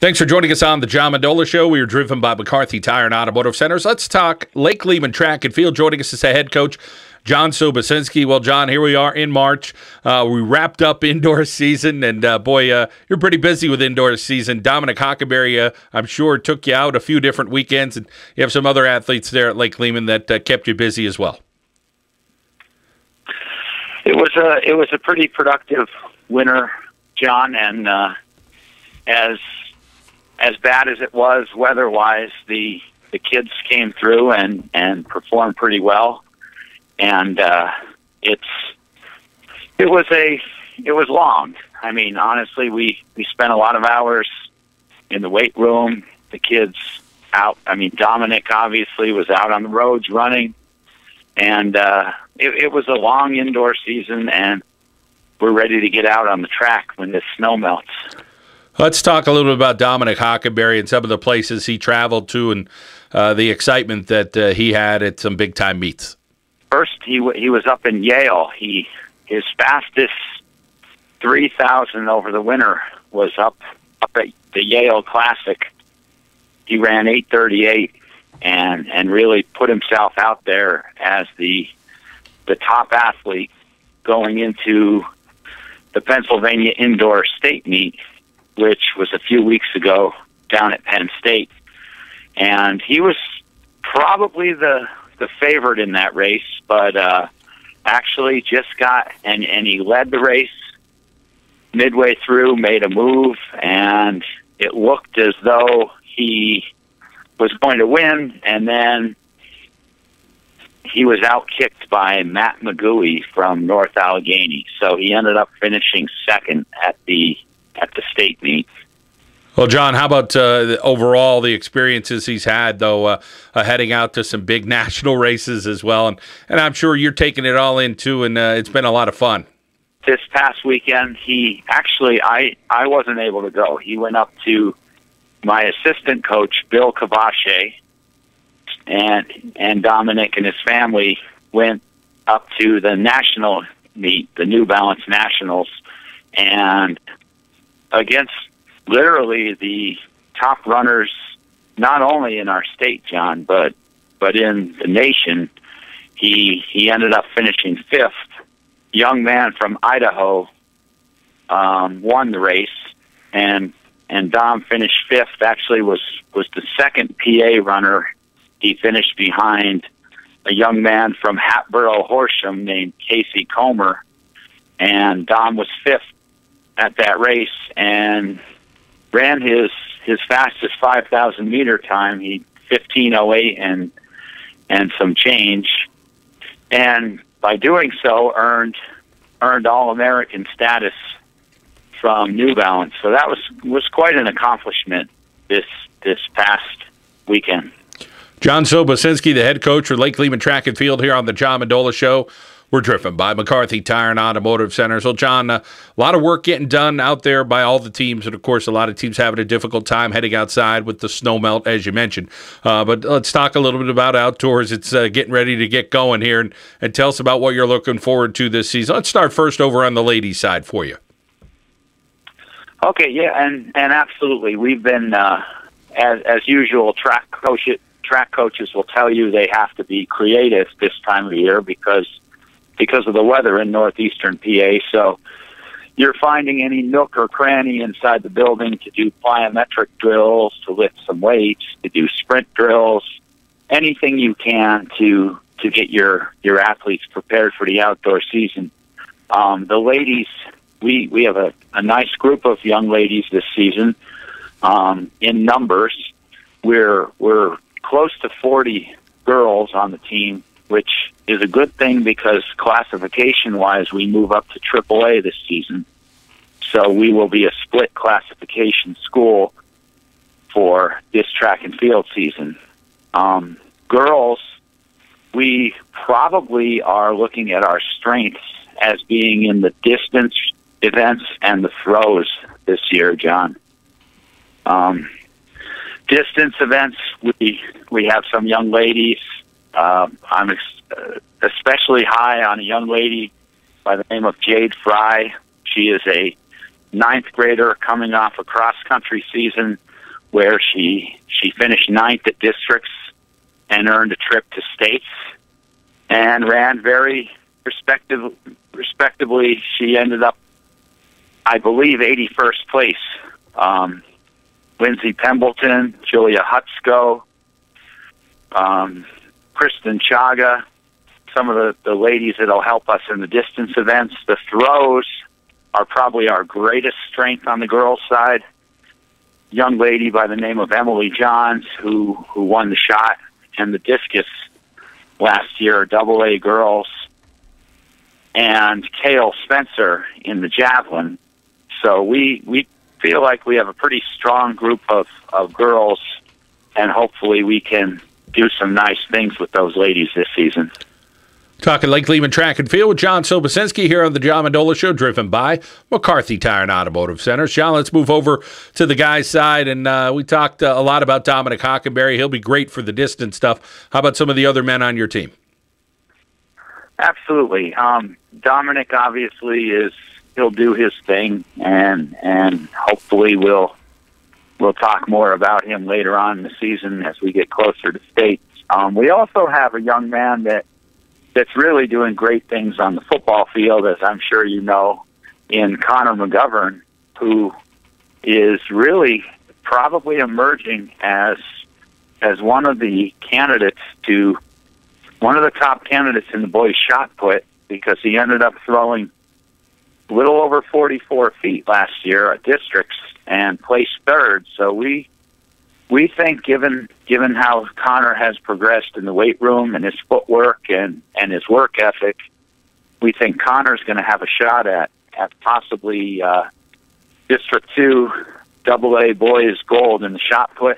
Thanks for joining us on the John Mendola Show. We are driven by McCarthy Tire and Automotive Centers. Let's talk Lake-Lehman Track and Field. Joining us is the head coach, John Sobocinski. Well, John, here we are in March. We wrapped up indoor season, and you're pretty busy with indoor season. Dominic Hockenbury, I'm sure, took you out a few different weekends, and you have some other athletes there at Lake-Lehman that kept you busy as well. It was a pretty productive winter, John, and as bad as it was weather-wise, the kids came through and performed pretty well. And it was long. I mean, honestly, we spent a lot of hours in the weight room. The kids out. I mean, Dominic obviously was out on the roads running, and it was a long indoor season, and we're ready to get out on the track when the snow melts. Let's talk a little bit about Dominic Hockenbury and some of the places he traveled to and the excitement that he had at some big-time meets. First, he was up in Yale. His fastest 3,000 over the winter was up at the Yale Classic. He ran 8:38 and really put himself out there as the top athlete going into the Pennsylvania Indoor State Meet, which was a few weeks ago down at Penn State. And he was probably the favorite in that race, but actually just got, and he led the race midway through, made a move, and it looked as though he was going to win, and then he was outkicked by Matt McGooey from North Allegheny. So he ended up finishing second at the state meet. Well, John, how about overall the experiences he's had, though, heading out to some big national races as well? And I'm sure you're taking it all in, too, and it's been a lot of fun. This past weekend, I wasn't able to go. He went up to my assistant coach, Bill Cavache, and Dominic and his family went up to the national meet, the New Balance Nationals, and against literally the top runners, not only in our state, John, but in the nation. He ended up finishing fifth. Young man from Idaho won the race, and Dom finished fifth. Actually, was the second PA runner. He finished behind a young man from Hatboro Horsham named Casey Comer, and Dom was fifth at that race and ran his fastest 5,000 meter time. He 15:08 and some change, and by doing so earned All-American status from New Balance. So that was quite an accomplishment this past weekend. John Sobocinski, the head coach for Lake-Lehman Track and Field, here on the John Mendola Show. We're driven by McCarthy Tire and Automotive Centers. So, John, a lot of work getting done out there by all the teams, and, of course, a lot of teams having a difficult time heading outside with the snow melt, as you mentioned. But let's talk a little bit about outdoors. It's getting ready to get going here, and tell us about what you're looking forward to this season. Let's start first over on the ladies' side for you. Okay, yeah, and absolutely. We've been, as usual, track coaches will tell you they have to be creative this time of year because of the weather in northeastern PA. So you're finding any nook or cranny inside the building to do plyometric drills, to lift some weights, to do sprint drills, anything you can to get your athletes prepared for the outdoor season. The ladies, we have a nice group of young ladies this season. In numbers, we're close to 40 girls on the team, which is a good thing because classification-wise, we move up to AAA this season. So we will be a split classification school for this track and field season. Girls, we probably are looking at our strengths as being in the distance events and the throws this year, John. Distance events, we have some young ladies. I'm especially high on a young lady by the name of Jade Fry. She is a ninth grader coming off a cross-country season where she finished ninth at districts and earned a trip to states and ran very respectably. She ended up, I believe, 81st place. Lindsay Pembleton, Julia Hutsko, Kristen Chaga, some of the ladies that'll help us in the distance events. The throws are probably our greatest strength on the girls' side. Young lady by the name of Emily Johns, who won the shot and the discus last year, AA girls, and Kale Spencer in the javelin. So we feel like we have a pretty strong group of girls, and hopefully we can do some nice things with those ladies this season. Talking Lake-Lehman Track and Field with John Sobocinski here on the John Mendola Show, driven by McCarthy Tire and Automotive Centers. John, let's move over to the guys' side, and we talked a lot about Dominic Hockenbury. He'll be great for the distance stuff. How about some of the other men on your team? Absolutely. Dominic obviously he'll do his thing, and hopefully we'll talk more about him later on in the season as we get closer to states. We also have a young man that's really doing great things on the football field, as I'm sure you know, in Conner McGovern, who is really probably emerging as one of the top candidates in the boys' shot put, because he ended up throwing a little over 44 feet last year at districts and placed third. So we think, given how Conner has progressed in the weight room and his footwork and his work ethic, we think Conner's going to have a shot at possibly District 2 AA boys gold in the shot put.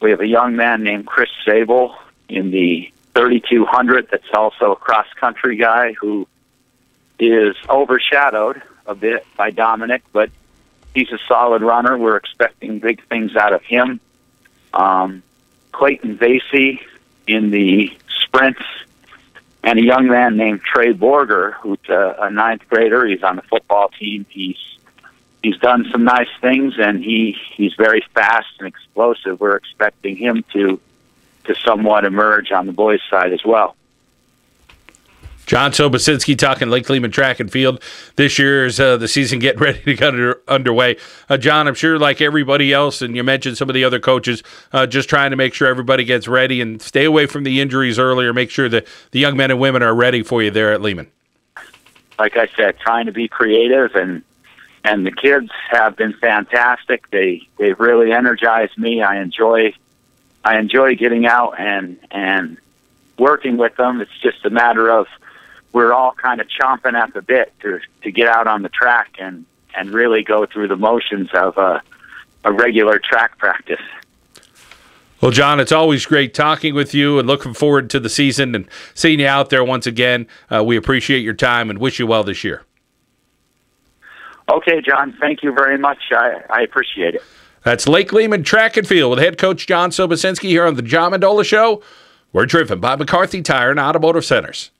We have a young man named Chris Sable in the 3200 that's also a cross-country guy who is overshadowed a bit by Dominic, but he's a solid runner. We're expecting big things out of him. Clayton Vasey in the sprints, and a young man named Trey Borger, who's a ninth grader. He's on the football team. He's done some nice things, and he's very fast and explosive. We're expecting him to somewhat emerge on the boys' side as well. John Sobocinski talking Lake-Lehman Track and Field. This year's the season getting ready to get underway. John, I'm sure like everybody else, and you mentioned some of the other coaches, just trying to make sure everybody gets ready and stay away from the injuries earlier, make sure that the young men and women are ready for you there at Lehman. Like I said, trying to be creative, and the kids have been fantastic. They've really energized me. I enjoy getting out and working with them. It's just a matter of we're all kind of chomping at the bit to get out on the track and really go through the motions of a regular track practice. Well, John, it's always great talking with you and looking forward to the season and seeing you out there once again. We appreciate your time and wish you well this year. Okay, John, thank you very much. I appreciate it. That's Lake-Lehman Track and Field with head coach John Sobocinski here on the John Mendola Show. We're driven by McCarthy Tire and Automotive Centers.